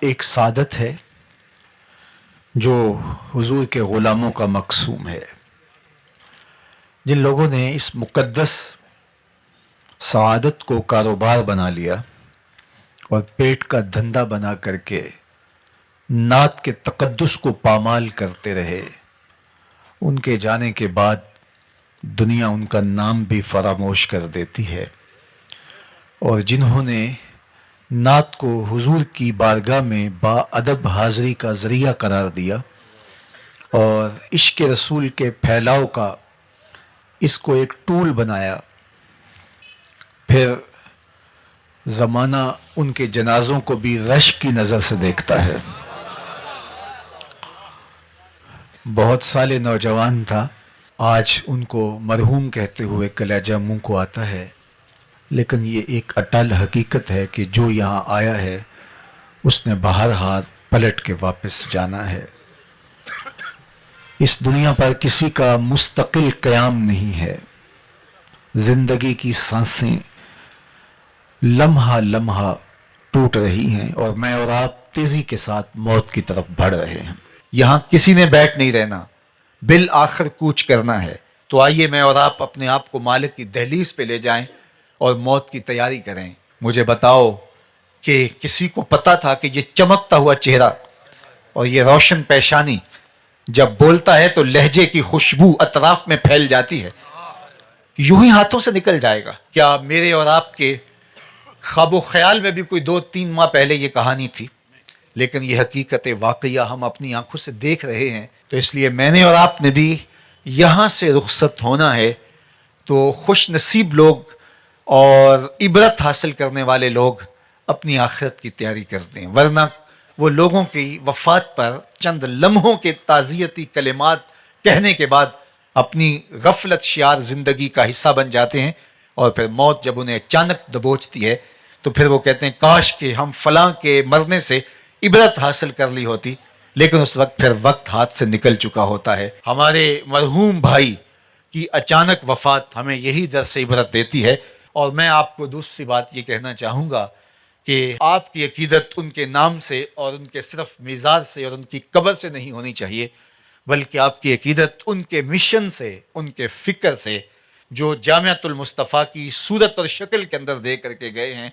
ایک سعادت ہے جو حضور کے غلاموں کا مقسوم ہے، جن لوگوں نے اس مقدس سعادت کو کاروبار بنا لیا اور پیٹ کا دھندا بنا کر کے نعت کے تقدس کو پامال کرتے رہے، ان کے جانے کے بعد دنیا ان کا نام بھی فراموش کر دیتی ہے، اور جنہوں نے نعت کو حضور کی بارگاہ میں با ادب حاضری کا ذریعہ قرار دیا اور عشق رسول کے پھیلاؤ کا اس کو ایک ٹول بنایا، پھر زمانہ ان کے جنازوں کو بھی رشک کی نظر سے دیکھتا ہے۔ بہت سال نوجوان تھا، آج ان کو مرحوم کہتے ہوئے کلیجہ منہ کو آتا ہے، لیکن یہ ایک اٹل حقیقت ہے کہ جو یہاں آیا ہے اس نے بہرحال پلٹ کے واپس جانا ہے۔ اس دنیا پر کسی کا مستقل قیام نہیں ہے، زندگی کی سانسیں لمحہ لمحہ ٹوٹ رہی ہیں اور میں اور آپ تیزی کے ساتھ موت کی طرف بڑھ رہے ہیں۔ یہاں کسی نے بیٹھ نہیں رہنا، بالآخر کوچ کرنا ہے، تو آئیے میں اور آپ اپنے آپ کو مالک کی دہلیز پہ لے جائیں اور موت کی تیاری کریں۔ مجھے بتاؤ کہ کسی کو پتا تھا کہ یہ چمکتا ہوا چہرہ اور یہ روشن پیشانی جب بولتا ہے تو لہجے کی خوشبو اطراف میں پھیل جاتی ہے، یوں ہی ہاتھوں سے نکل جائے گا؟ کیا میرے اور آپ کے خواب و خیال میں بھی کوئی 2-3 ماہ پہلے یہ کہانی تھی؟ لیکن یہ حقیقت واقعہ ہم اپنی آنکھوں سے دیکھ رہے ہیں، تو اس لیے میں نے اور آپ نے بھی یہاں سے رخصت ہونا ہے۔ تو خوش نصیب لوگ اور عبرت حاصل کرنے والے لوگ اپنی آخرت کی تیاری کرتے ہیں، ورنہ وہ لوگوں کی وفات پر چند لمحوں کے تعزیتی کلمات کہنے کے بعد اپنی غفلت شیار زندگی کا حصہ بن جاتے ہیں، اور پھر موت جب انہیں اچانک دبوچتی ہے تو پھر وہ کہتے ہیں کاش کہ ہم فلاں کے مرنے سے عبرت حاصل کر لی ہوتی، لیکن اس وقت پھر وقت ہاتھ سے نکل چکا ہوتا ہے۔ ہمارے مرحوم بھائی کی اچانک وفات ہمیں یہی درس سے عبرت دیتی ہے۔ اور میں آپ کو دوسری بات یہ کہنا چاہوں گا کہ آپ کی عقیدت ان کے نام سے اور ان کے صرف میزار سے اور ان کی قبر سے نہیں ہونی چاہیے، بلکہ آپ کی عقیدت ان کے مشن سے، ان کے فکر سے، جو جامعۃ المصطفیٰ کی صورت اور شکل کے اندر دے کر کے گئے ہیں۔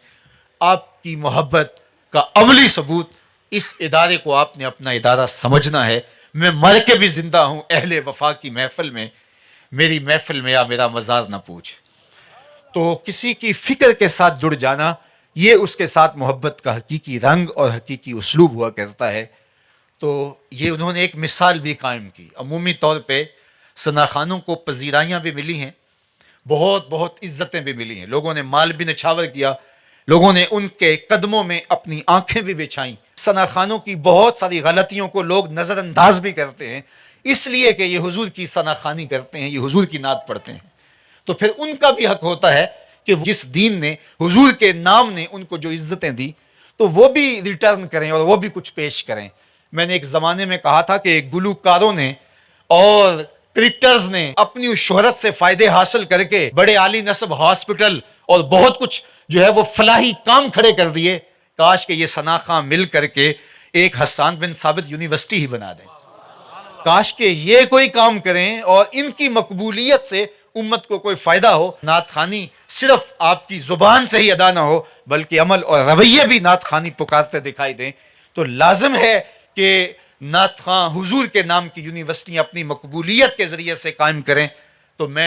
آپ کی محبت کا عملی ثبوت اس ادارے کو آپ نے اپنا ادارہ سمجھنا ہے۔ میں مر کے بھی زندہ ہوں اہل وفا کی محفل میں، میری محفل میں یا میرا مزار نہ پوچھ۔ تو کسی کی فکر کے ساتھ جڑ جانا، یہ اس کے ساتھ محبت کا حقیقی رنگ اور حقیقی اسلوب ہوا کرتا ہے۔ تو یہ انہوں نے ایک مثال بھی قائم کی۔ عمومی طور پہ ثنا خانوں کو پذیرائیاں بھی ملی ہیں، بہت بہت عزتیں بھی ملی ہیں، لوگوں نے مال بھی نچھاور کیا، لوگوں نے ان کے قدموں میں اپنی آنکھیں بھی بچھائیں۔ ثنا خانوں کی بہت ساری غلطیوں کو لوگ نظر انداز بھی کرتے ہیں، اس لیے کہ یہ حضور کی ثنا خانی کرتے ہیں، یہ حضور کی نعت پڑھتے ہیں۔ تو پھر ان کا بھی حق ہوتا ہے کہ جس دین نے، حضور کے نام نے ان کو جو عزتیں دی، تو وہ بھی ریٹرن کریں اور وہ بھی کچھ پیش کریں۔ میں نے ایک زمانے میں کہا تھا کہ گلوکاروں نے اور کرکٹرز نے اپنی اس شہرت سے فائدے حاصل کر کے بڑے عالی نصب ہاسپٹل اور بہت کچھ جو ہے وہ فلاحی کام کھڑے کر دیے۔ کاش کہ یہ ثنا خاں مل کر کے ایک حسان بن ثابت یونیورسٹی ہی بنا دیں، کاش کہ یہ کوئی کام کریں اور ان کی مقبولیت سے امت کو کوئی فائدہ ہو۔ نعت خوانی صرف آپ کی زبان سے ہی ادا نہ ہو، بلکہ عمل اور رویے بھی نعت خوانی پکارتے دکھائی دیں، تو لازم ہے کہ نعت خواں حضور کے نام کی یونیورسٹیاں اپنی مقبولیت کے ذریعے سے قائم کریں۔ تو میں